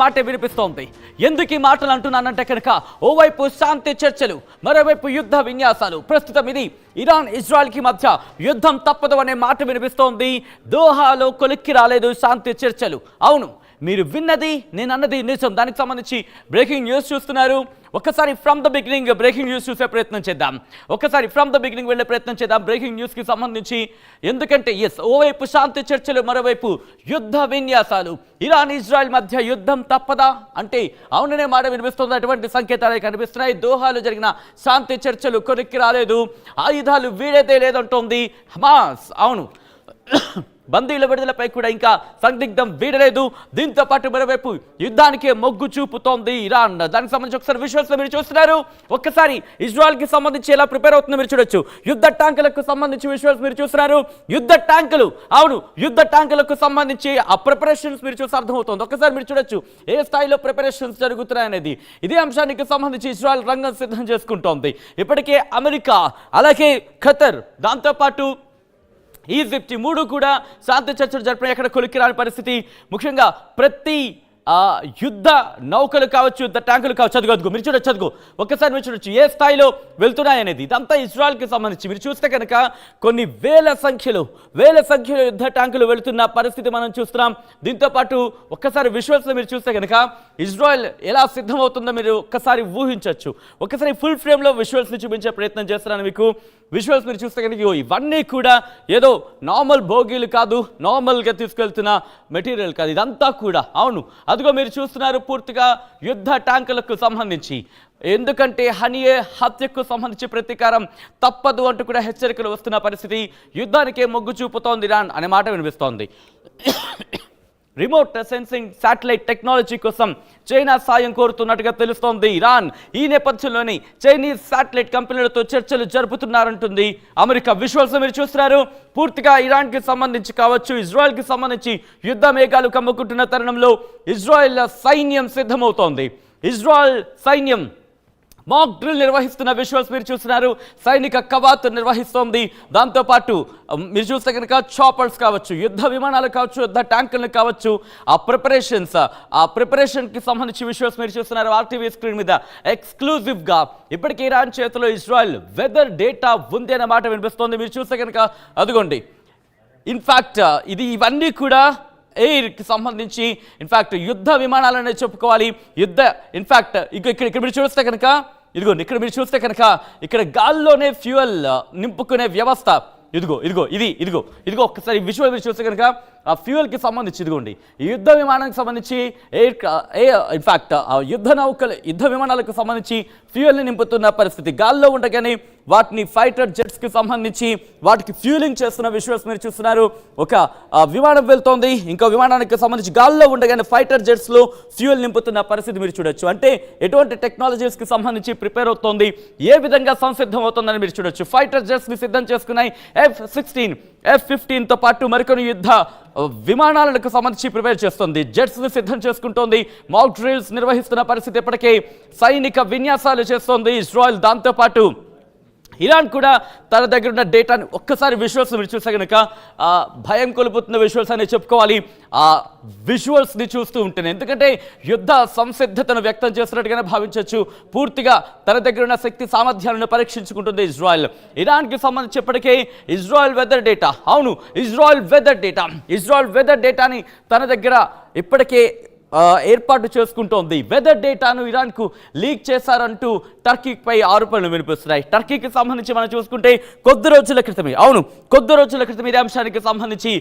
మాట వినిపిస్తోంది. ఎందుకు ఈ మాటలు అంటున్నానంటే కనుక ఓవైపు శాంతి చర్చలు, మరోవైపు యుద్ధ విన్యాసాలు. ప్రస్తుతం ఇది ఇరాన్ ఇజ్రాయెల్కి మధ్య యుద్ధం తప్పదు అనే మాట వినిపిస్తోంది. దోహాలో కొలిక్కి రాలేదు శాంతి చర్చలు. అవును, మీరు విన్నది నేను అన్నది నిజం. దానికి సంబంధించి బ్రేకింగ్ న్యూస్ చూస్తున్నారు. ఒకసారి from the beginning breaking news చూసే ప్రయత్నం చేద్దాం. ఒకసారి ఫ్రమ్ ద బిగినింగ్ వెళ్ళే ప్రయత్నం చేద్దాం బ్రేకింగ్ న్యూస్కి సంబంధించి. ఎందుకంటే ఓవైపు శాంతి చర్చలు, మరోవైపు యుద్ధ విన్యాసాలు. ఇరాన్ ఇజ్రాయెల్ మధ్య యుద్ధం తప్పదా అంటే అవుననే మాట వినిపిస్తుంది. అటువంటి సంకేతాలే కనిపిస్తున్నాయి. దోహాలో జరిగిన శాంతి చర్చలు కొలిక్కి రాలేదు, ఆయుధాలు వీడేదే లేదంటోంది హమాస్. అవును, బందీల విడుదలపై కూడా ఇంకా సందిగ్ధం వీడలేదు. దీంతో పాటు మరోవైపు యుద్ధానికే మొగ్గు చూపుతోంది ఇరాన్. దానికి సంబంధించి ఒకసారి విజువల్స్ మీరు చూస్తున్నారు. ఒక్కసారి ఇజ్రాయెల్కి సంబంధించి ఎలా ప్రిపేర్ అవుతుందో మీరు చూడొచ్చు. యుద్ధ ట్యాంకులకు సంబంధించి విజువల్స్ మీరు చూస్తున్నారు. యుద్ధ ట్యాంకులు, అవును, యుద్ధ ట్యాంకులకు సంబంధించి ఆ ప్రిపరేషన్స్ మీరు చూసి అర్థమవుతుంది. ఒక్కసారి మీరు చూడొచ్చు ఏ స్థాయిలో ప్రిపరేషన్స్ జరుగుతున్నాయనేది. ఇదే అంశానికి సంబంధించి ఇజ్రాయెల్ రంగం సిద్ధం చేసుకుంటోంది. ఇప్పటికే అమెరికా, అలాగే ఖతర్, దాంతోపాటు ఈజిప్ట్, మూడు కూడా శాంతి చర్చలు జరిపిన ఎక్కడ కొలిక్కి రాని పరిస్థితి. ముఖ్యంగా ప్రతి యుద్ధ నౌకలు కావచ్చు, యుద్ధ ట్యాంకులు కావచ్చు, చదువు మీరు చూడొచ్చు. చదువు ఒక్కసారి మీరు చూడొచ్చు ఏ స్థాయిలో వెళ్తున్నాయనేది. ఇదంతా ఇజ్రాయెల్కి సంబంధించి మీరు చూస్తే కనుక కొన్ని వేల సంఖ్యలో యుద్ధ ట్యాంకులు వెళుతున్న పరిస్థితి మనం చూస్తున్నాం. దీంతో పాటు ఒక్కసారి విజువల్స్లో మీరు చూస్తే కనుక ఇజ్రాయెల్ ఎలా సిద్ధమవుతుందో మీరు ఒక్కసారి ఊహించవచ్చు. ఒక్కసారి ఫుల్ ఫ్రేమ్లో విజువల్స్ని చూపించే ప్రయత్నం చేస్తున్నాను మీకు. విజువల్స్ మీరు చూస్తే కనుక ఇవన్నీ కూడా ఏదో నార్మల్ బోగీలు కాదు, నార్మల్గా తీసుకెళ్తున్న మెటీరియల్ కాదు, ఇదంతా కూడా. అవును, అదిగో మీరు చూస్తున్నారు పూర్తిగా యుద్ధ ట్యాంకులకు సంబంధించి. ఎందుకంటే హనియే హత్యకు సంబంధించి ప్రతీకారం తప్పదు అంటూ కూడా హెచ్చరికలు వస్తున్న పరిస్థితి. యుద్ధానికే మొగ్గు చూపుతోంది ఇరాన్ అనే మాట వినిపిస్తోంది. రిమోట్ సెన్సింగ్ శాటిలైట్ టెక్నాలజీ కోసం చైనా సాయం కోరుతున్నట్టుగా తెలుస్తోంది ఇరాన్. ఈ నేపథ్యంలోని చైనీస్ శాటిలైట్ కంపెనీలతో చర్చలు జరుపుతున్నారంటుంది అమెరికా. విజువల్స్ మీరు చూస్తున్నారు. పూర్తిగా ఇరాన్కి సంబంధించి కావచ్చు, ఇజ్రాయెల్కి సంబంధించి యుద్ధ మేఘాలు కమ్ముకుంటున్న తరుణంలో ఇజ్రాయెల్ సైన్యం సిద్ధమవుతోంది. ఇజ్రాయెల్ సైన్యం మాక్ డ్రిల్ నిర్వహిస్తున్న విజువల్స్ మీరు చూస్తున్నారు. సైనిక కవాతు నిర్వహిస్తోంది. దాంతోపాటు మీరు చూస్తే కనుక చాపర్స్ కావచ్చు, యుద్ధ విమానాలు కావచ్చు, యుద్ధ ట్యాంకులు కావచ్చు, ఆ ప్రిపరేషన్కి సంబంధించి విజువల్స్ మీరు చూస్తున్నారు ఆర్టీవీ స్క్రీన్ మీద. ఎక్స్క్లూజివ్గా ఇప్పటికే ఇరాన్ చేతిలో ఇజ్రాయెల్ వెదర్ డేటా ఉంది అనే మాట వినిపిస్తోంది. మీరు చూస్తే కనుక అదిగోండి. ఇన్ఫ్యాక్ట్ ఇవన్నీ కూడా ఎయిర్కి సంబంధించి ఇన్ఫ్యాక్ట్ యుద్ధ విమానాలనే చెప్పుకోవాలి. ఇన్ఫ్యాక్ట్ ఇక్కడ మీరు చూస్తే కనుక ఇక్కడ మీరు చూస్తే కనుక ఇక్కడ గాల్లోనే ఫ్యూయల్ నింపుకునే వ్యవస్థ. ఇదిగో ఒక్కసారి విజువల్ మీరు చూస్తే కనుక ఆ ఫ్యూయల్కి సంబంధించి ఇదిగోండి ఈ యుద్ధ విమానానికి సంబంధించి ఇన్ఫ్యాక్ట్ యుద్ధ విమానాలకు సంబంధించి ఫ్యూయల్ని నింపుతున్న పరిస్థితి. గాల్లో ఉండగానే వాటిని ఫైటర్ జెట్స్కి సంబంధించి వాటికి ఫ్యూలింగ్ చేస్తున్న విజువల్స్ మీరు చూస్తున్నారు. ఒక విమానం వెళ్తోంది, ఇంకో విమానానికి సంబంధించి గాల్లో ఉండగానే ఫైటర్ జెట్స్లో ఫ్యూయల్ నింపుతున్న పరిస్థితి మీరు చూడొచ్చు. అంటే ఎటువంటి టెక్నాలజీస్కి సంబంధించి ప్రిపేర్ అవుతోంది, ఏ విధంగా సంసిద్ధం అవుతుందని మీరు చూడొచ్చు. ఫైటర్ జెట్స్ని సిద్ధం చేసుకున్నాయి. F-16, F-15తో పాటు మరికొన్ని యుద్ధ విమానాలకు సంబంధించి ప్రిపేర్ చేస్తుంది. జెట్స్ని సిద్ధం చేసుకుంటోంది. మాక్ డ్రిల్స్ నిర్వహిస్తున్న పరిస్థితి. ఇప్పటికే సైనిక విన్యాసాలు చేస్తోంది ఇజ్రాయెల్. దాంతోపాటు ఇరాన్ కూడా తన దగ్గర ఉన్న డేటాని ఒక్కసారి విజువల్స్ మీరు చూస్తే కనుక భయం కొలుపుతున్న విజువల్స్ అని చెప్పుకోవాలి. ఆ విజువల్స్ని చూస్తూ ఉంటేనే, ఎందుకంటే యుద్ధ సంసిద్ధతను వ్యక్తం చేస్తున్నట్టుగానే భావించవచ్చు. పూర్తిగా తన దగ్గర ఉన్న శక్తి సామర్థ్యాలను పరీక్షించుకుంటుంది ఇజ్రాయెల్. ఇరాన్కి సంబంధించి ఇప్పటికే ఇజ్రాయెల్ వెదర్ డేటా, అవును ఇజ్రాయెల్ వెదర్ డేటాని తన దగ్గర ఇప్పటికే ఏర్పాటు చేసుకుంటోంది. వెదర్ డేటాను ఇరాన్కు లీక్ చేశారంటూ టర్కీపై ఆరోపణలు వినిపిస్తున్నాయి. టర్కీకి సంబంధించి మనం చూసుకుంటే కొద్ది రోజుల క్రితం ఇదే అంశానికి సంబంధించి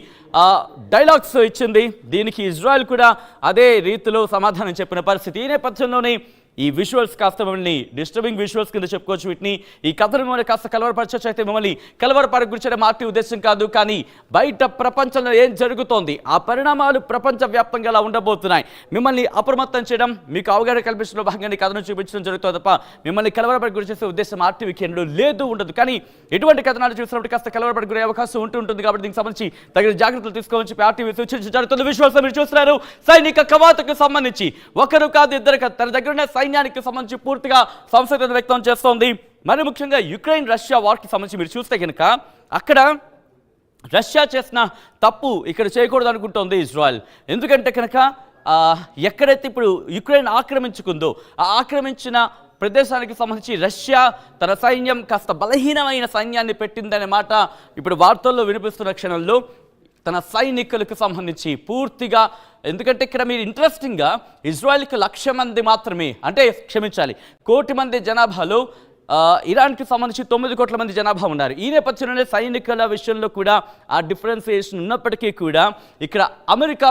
డైలాగ్స్ ఇచ్చింది. దీనికి ఇజ్రాయెల్ కూడా అదే రీతిలో సమాధానం చెప్పిన పరిస్థితి. ఈ నేపథ్యంలోనే ఈ విజువల్స్ కాస్త మిమ్మల్ని డిస్టర్బింగ్ విజువల్స్ కింద చెప్పుకోవచ్చు. వీటిని ఈ కథను మిమ్మల్ని కాస్త కలవరపరచవచ్చు. అయితే మిమ్మల్ని కలవరపరచడం మార్టీ ఉద్దేశం కాదు, కానీ బయట ప్రపంచంలో ఏం జరుగుతోంది, ఆ పరిణామాలు ప్రపంచవ్యాప్తంగా ఎలా ఉండబోతున్నాయి, మిమ్మల్ని అప్రమత్తం చేయడం, మీకు అవగాహన కల్పించడంలో భాగంగా కథను చూపించడం జరుగుతుంది తప్ప మిమ్మల్ని కలవరపరి చేసే ఉద్దేశం ఆర్టీవీకి ఉండదు. కానీ ఎటువంటి కథనాలు చూసినప్పుడు కాస్త కలవరపడి గురే అవకాశం ఉంటుంది. కాబట్టి దీనికి సంబంధించి తగిన జాగ్రత్తలు తీసుకోవచ్చు ఆర్టీవీ సూచించడం జరుగుతుంది. విజువల్స్ మీరు చూస్తున్నారు. సైనిక కవాతుకు సంబంధించి ఒకరు కాదు, ఇద్దరు కాదు, తన దగ్గర ఉన్న సైన్యానికి సంబంధించి పూర్తిగా సంసిద్ధత వ్యక్తం చేస్తోంది. మరి ముఖ్యంగా యుక్రెయిన్ రష్యా వార్కి సంబంధించి మీరు చూస్తే కనుక అక్కడ రష్యా చేసిన తప్పు ఇక్కడ చేయకూడదు అనుకుంటోంది ఇజ్రాయెల్. ఎందుకంటే కనుక ఎక్కడైతే ఇప్పుడు యుక్రెయిన్ ఆక్రమించుకుందో ఆ ఆక్రమించిన ప్రదేశానికి సంబంధించి రష్యా తన సైన్యం కాస్త బలహీనమైన సైన్యాన్ని పెట్టిందనే మాట ఇప్పుడు వార్తల్లో వినిపిస్తున్న క్షణంలో తన సైనికులకు సంబంధించి పూర్తిగా, ఎందుకంటే ఇక్కడ మీరు ఇంట్రెస్టింగ్గా ఇజ్రాయెల్కి 1,00,000 మంది మాత్రమే, అంటే క్షమించాలి 1 కోటి మంది జనాభాలో ఇరాన్కి సంబంధించి 9 కోట్ల మంది జనాభా ఉన్నారు. ఈ నేపథ్యంలోనే సైనికుల విషయంలో కూడా ఆ డిఫరెన్సియేషన్ ఉన్నప్పటికీ కూడా ఇక్కడ అమెరికా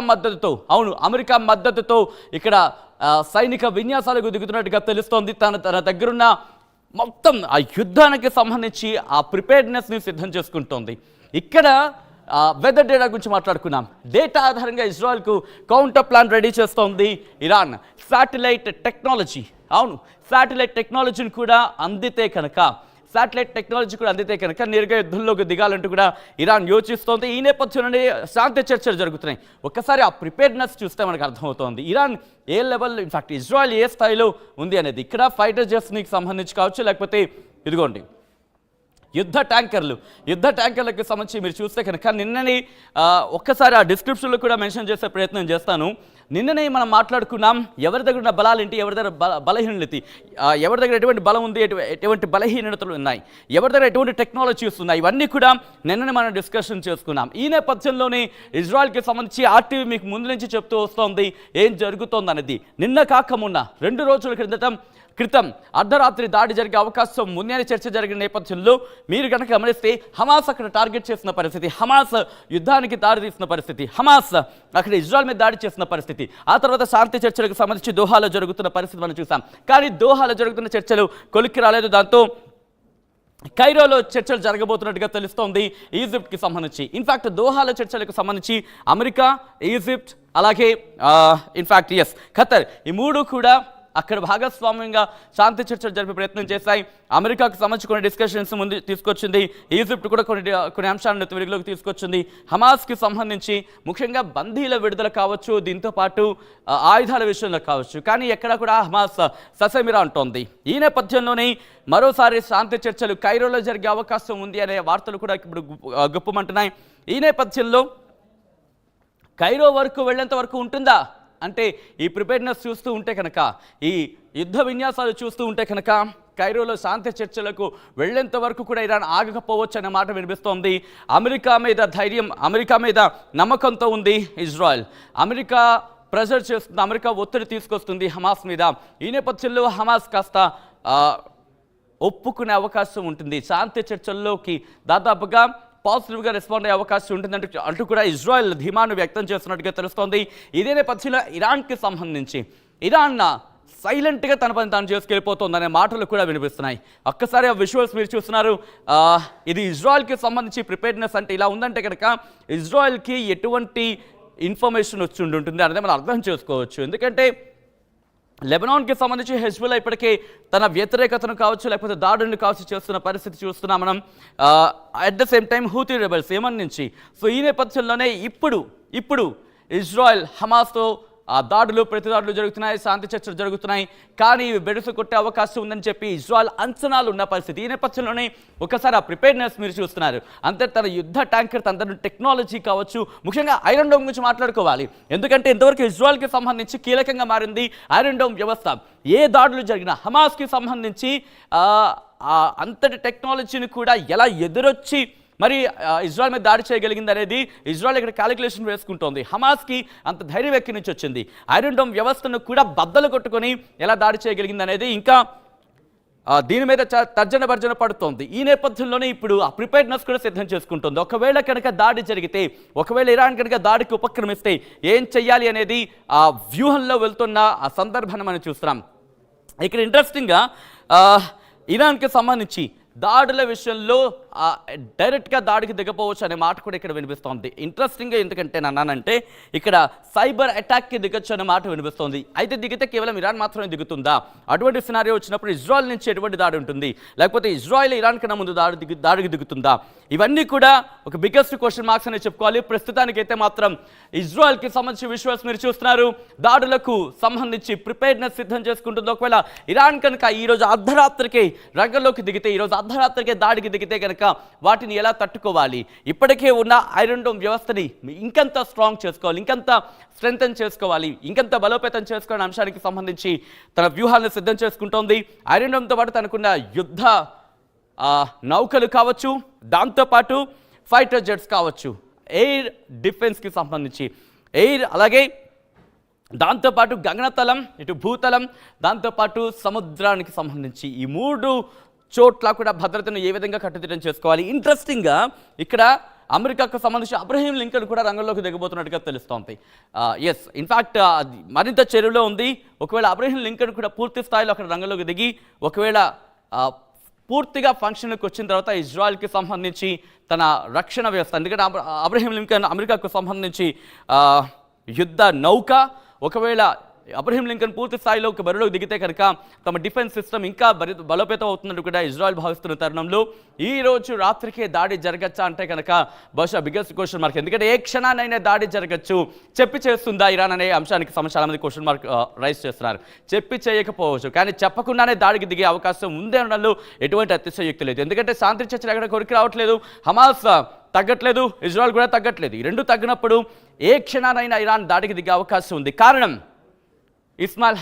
మద్దతుతో ఇక్కడ సైనిక విన్యాసాలకు దిగుతున్నట్టుగా తెలుస్తోంది. తన దగ్గరున్న మొత్తం ఆ యుద్ధానికి సంబంధించి ఆ ప్రిపేర్డ్నెస్ని సిద్ధం చేసుకుంటోంది. ఇక్కడ వెదర్ డేటా గురించి మాట్లాడుకున్నాం. డేటా ఆధారంగా ఇజ్రాయెల్కు కౌంటర్ ప్లాన్ రెడీ చేస్తోంది ఇరాన్. శాటిలైట్ టెక్నాలజీ, అవును శాటిలైట్ టెక్నాలజీ కూడా అందితే కనుక నేరుగా యుద్ధంలోకి దిగాలంటూ కూడా ఇరాన్ యోచిస్తోంది. ఈ నేపథ్యంలోనే శాంతి చర్చలు జరుగుతున్నాయి. ఒక్కసారి ఆ ప్రిపేర్డ్నెస్ చూస్తే మనకు అర్థమవుతోంది ఇరాన్ ఏ లెవెల్, ఇన్ఫాక్ట్ ఇజ్రాయెల్ ఏ స్థాయిలో ఉంది అనేది. ఇక్కడ ఫైటర్ జెట్స్కి సంబంధించి కావచ్చు, లేకపోతే ఇదిగోండి యుద్ధ ట్యాంకర్లకు సంబంధించి మీరు చూస్తే కనుక నిన్ననే ఒక్కసారి ఆ డిస్క్రిప్షన్లో కూడా మెన్షన్ చేసే ప్రయత్నం చేస్తాను. నిన్ననే మనం మాట్లాడుకున్నాం ఎవరి దగ్గర ఉన్న బలాలేంటి, ఎవరి దగ్గర బలహీనత, ఎవరి దగ్గర ఎటువంటి బలం ఉంది, ఎటువంటి బలహీనతలు ఉన్నాయి, ఎవరి దగ్గర ఎటువంటి టెక్నాలజీస్ ఉన్నాయి, ఇవన్నీ కూడా నిన్ననే మనం డిస్కషన్ చేసుకున్నాం. ఈ నేపథ్యంలోనే ఇజ్రాయెల్కి సంబంధించి ఆర్టీవీ మీకు ముందు నుంచి చెప్తూ వస్తోంది ఏం జరుగుతోంది అనేది. నిన్న కాక మొన్న 2 రోజుల క్రితం అర్ధరాత్రి దాడి జరిగే అవకాశం ముందే చర్చ జరిగిన నేపథ్యంలో మీరు కనుక గమనిస్తే హమాస్ అక్కడ టార్గెట్ చేసిన పరిస్థితి, హమాస్ యుద్ధానికి దారి తీసిన పరిస్థితి, హమాస్ అక్కడ ఇజ్రాయెల్ మీద దాడి చేసిన పరిస్థితి, ఆ తర్వాత శాంతి చర్చలకు సంబంధించి దోహాలో జరుగుతున్న పరిస్థితి మనం చూసాం. కానీ దోహాలో జరుగుతున్న చర్చలు కొలిక్కి రాలేదు. దాంతో కైరోలో చర్చలు జరగబోతున్నట్టుగా తెలుస్తోంది ఈజిప్ట్కి సంబంధించి. ఇన్ఫాక్ట్ దోహాలో చర్చలకు సంబంధించి అమెరికా, ఈజిప్ట్, అలాగే ఖతర్, ఈ 3 కూడా అక్కడ భాగస్వామ్యంగా శాంతి చర్చలు జరిపే ప్రయత్నం చేశాయి. అమెరికాకు సంబంధించి కొన్ని డిస్కషన్స్ ముందు తీసుకొచ్చింది, ఈజిప్ట్ కూడా కొన్ని అంశాలను వెలుగులోకి తీసుకొచ్చింది. హమాస్కి సంబంధించి ముఖ్యంగా బందీల విడుదల కావచ్చు, దీంతో పాటు ఆయుధాల విషయంలో కావచ్చు, కానీ ఎక్కడ కూడా హమాస్ ససేమిరా అంటోంది. ఈ నేపథ్యంలోనే మరోసారి శాంతి చర్చలు కైరోలో జరిగే అవకాశం ఉంది అనే వార్తలు కూడా ఇప్పుడు గుప్పమంటున్నాయి. ఈ నేపథ్యంలో కైరో వరకు వెళ్ళేంత వరకు ఉంటుందా అంటే ఈ ప్రిపేర్నెస్ చూస్తూ ఉంటే కనుక, ఈ యుద్ధ విన్యాసాలు చూస్తూ ఉంటే కనుక కైరోలో శాంతి చర్చలకు వెళ్లేంత వరకు కూడా ఇరాన్ ఆగకపోవచ్చు అనే మాట వినిపిస్తోంది. అమెరికా మీద నమ్మకంతో ఉంది ఇజ్రాయెల్. అమెరికా ప్రెజర్ చేస్తుంది, అమెరికా ఒత్తిడి తీసుకొస్తుంది హమాస్ మీద. ఈ నేపథ్యంలో హమాస్ కాస్త ఒప్పుకునే అవకాశం ఉంటుంది. శాంతి చర్చల్లోకి దాదాపుగా పాజిటివ్గా రెస్పాండ్ అయ్యే అవకాశం ఉంటుందంటే అంటూ కూడా ఇజ్రాయెల్ ధీమాను వ్యక్తం చేస్తున్నట్టుగా తెలుస్తోంది. ఇదే నేపథ్యంలో ఇరాన్కి సంబంధించి ఇరాన్ సైలెంట్గా తన పని తాను చేసుకెళ్ళిపోతుందనే మాటలు కూడా వినిపిస్తున్నాయి. ఒక్కసారి ఆ విజువల్స్ మీరు చూస్తున్నారు. ఇది ఇజ్రాయెల్కి సంబంధించి ప్రిపేర్డ్నెస్ అంటే ఇలా ఉందంటే కనుక ఇజ్రాయెల్కి ఎటువంటి ఇన్ఫర్మేషన్ వచ్చి ఉంటుంది అనేది మనం అర్థం చేసుకోవచ్చు. ఎందుకంటే లెబనాన్కి సంబంధించి హెజ్బుల్లా ఇప్పటికే తన వ్యతిరేకతను కావచ్చు, లేకపోతే దాడులను కావచ్చు చేస్తున్న పరిస్థితి చూస్తున్నాం మనం. At the same time Houthi rebels Yemen నుంచి. సో ఈ నేపథ్యంలోనే ఇప్పుడు ఇజ్రాయెల్ హమాస్తో దాడులు ప్రతిదాడులు జరుగుతున్నాయి, శాంతి చర్చలు జరుగుతున్నాయి. కానీ బెడుసు కొట్టే అవకాశం ఉందని చెప్పి ఇజ్రాయెల్ అంచనాలు ఉన్న పరిస్థితి. ఈ నేపథ్యంలోనే ఒకసారి ఆ ప్రిపేర్నెస్ మీరు చూస్తున్నారు. అంతే తన యుద్ధ ట్యాంకర్, తన టెక్నాలజీ కావచ్చు, ముఖ్యంగా ఐరన్ డోమ్ గురించి మాట్లాడుకోవాలి. ఎందుకంటే ఇంతవరకు ఇజ్రాయెల్కి సంబంధించి కీలకంగా మారింది ఐరన్ డోమ్ వ్యవస్థ. ఏ దాడులు జరిగినా హమాస్కి సంబంధించి అంతటి టెక్నాలజీని కూడా ఎలా ఎదురొచ్చి మరి ఇజ్రాయెల్ మీద దాడి చేయగలిగింది అనేది ఇజ్రాయెల్ ఇక్కడ క్యాలిక్యులేషన్ వేసుకుంటోంది. హమాస్కి అంత ధైర్యం ఎక్కడి నుంచి వచ్చింది, ఐరన్ డోమ్ వ్యవస్థను కూడా బద్దలు కొట్టుకొని ఎలా దాడి చేయగలిగింది అనేది ఇంకా దీని మీద తర్జన భర్జన పడుతోంది. ఈ నేపథ్యంలోనే ఇప్పుడు ఆ ప్రిపేర్డ్నెస్ కూడా సిద్ధం చేసుకుంటుంది. ఒకవేళ కనుక దాడి జరిగితే, ఒకవేళ ఇరాన్ కనుక దాడికి ఉపక్రమిస్తే ఏం చెయ్యాలి అనేది ఆ వ్యూహంలో వెళ్తున్న ఆ సందర్భాన్ని మనం చూస్తున్నాం. ఇక్కడ ఇంట్రెస్టింగ్గా ఇరాన్కి సంబంధించి దాడుల విషయంలో డైరెక్ట్గా దాడికి దిగపోవచ్చు అనే మాట కూడా ఇక్కడ వినిపిస్తోంది. ఇంట్రెస్టింగ్గా ఎందుకంటే అన్నానంటే ఇక్కడ సైబర్ అటాక్కి దిగొచ్చు అనే మాట వినిపిస్తోంది. అయితే దిగితే కేవలం ఇరాన్ మాత్రమే దిగుతుందా? అటువంటి సినారియో వచ్చినప్పుడు ఇజ్రాయెల్ నుంచి ఎటువంటి దాడి ఉంటుంది, లేకపోతే ఇజ్రాయెల్ ఇరాన్ కన్నా ముందు దాడికి దిగుతుందా? ఇవన్నీ కూడా ఒక బిగ్గెస్ట్ క్వశ్చన్ మార్క్స్ అనే చెప్పుకోవాలి. ప్రస్తుతానికైతే మాత్రం ఇజ్రాయెల్కి సంబంధించి విజువల్స్ మీరు చూస్తున్నారు. దాడులకు సంబంధించి ప్రిపేర్డ్నెస్ సిద్ధం చేసుకుంటుంది. ఒకవేళ ఇరాన్ కనుక ఈరోజు అర్ధరాత్రికి రంగంలోకి దిగితే, ఈరోజు అర్ధరాత్రికే దాడికి దిగితే కనుక వాటిని ఎలా తట్టుకోవాలి, ఇప్పటికే ఉన్న ఐరన్ డోమ్ వ్యవస్థని ఇంకంత స్ట్రాంగ్ చేసుకోవాలి, ఇంకంత స్ట్రెంగ్తన్ చేసుకోవాలి, ఇంకంత బలోపేతం చేసుకోవాలనే అంశానికి సంబంధించి తన వ్యూహాలను సిద్ధం చేసుకుంటోంది. ఐరన్ డోమ్తో పాటు తనకున్న యుద్ధ నౌకలు కావచ్చు, దాంతోపాటు ఫైటర్ జెట్స్ కావచ్చు, ఎయిర్ డిఫెన్స్కి సంబంధించి అలాగే దాంతోపాటు గగనతలం, ఇటు భూతలం, దాంతోపాటు సముద్రానికి సంబంధించి ఈ 3 చోట్ల కూడా భద్రతను ఏ విధంగా కట్టుదిట్టం చేసుకోవాలి. ఇంట్రెస్టింగ్గా ఇక్కడ అమెరికాకు సంబంధించి అబ్రహీం లింకన్ కూడా రంగంలోకి దిగబోతున్నట్టుగా తెలుస్తోంది. ఎస్, ఇన్ఫ్యాక్ట్ అది మరింత చెరువులో ఉంది. ఒకవేళ అబ్రహీం లింకన్ కూడా పూర్తి స్థాయిలో అక్కడ రంగంలోకి దిగి ఒకవేళ పూర్తిగా ఫంక్షన్కి వచ్చిన తర్వాత ఇజ్రాయెల్కి సంబంధించి తన రక్షణ వ్యవస్థ, ఎందుకంటే అబ్రహీం లింకన్ అమెరికాకు సంబంధించి యుద్ధ నౌక, ఒకవేళ అబ్రహీం లింకన్ పూర్తి స్థాయిలో ఒక బరిలోకి దిగితే కనుక తమ డిఫెన్స్ సిస్టమ్ ఇంకా బలోపేతం అవుతున్నట్టు కూడా ఇజ్రాయెల్ భావిస్తున్న తరుణంలో ఈ రోజు రాత్రికే దాడి జరగచ్చా అంటే కనుక బహుశా బిగ్గెస్ట్ క్వశ్చన్ మార్క్. ఎందుకంటే ఏ క్షణానైనా దాడి జరగచ్చు. చెప్పి చేస్తుందా ఇరాన్ అనే అంశానికి చాలా మంది క్వశ్చన్ మార్క్ రైజ్ చేస్తున్నారు. చెప్పి చేయకపోవచ్చు, కానీ చెప్పకుండానే దాడికి దిగే అవకాశం ఉంది అనడంలో ఎటువంటి అతిశయోక్తి లేదు. ఎందుకంటే శాంతి చర్చలు ఎక్కడ కొరికి రావట్లేదు, హమాస్ తగ్గట్లేదు, ఇజ్రాయెల్ కూడా తగ్గట్లేదు. ఈ రెండు తగ్గినప్పుడు ఏ క్షణానైనా ఇరాన్ దాడికి దిగే అవకాశం ఉంది. కారణం ఇస్మాయిల్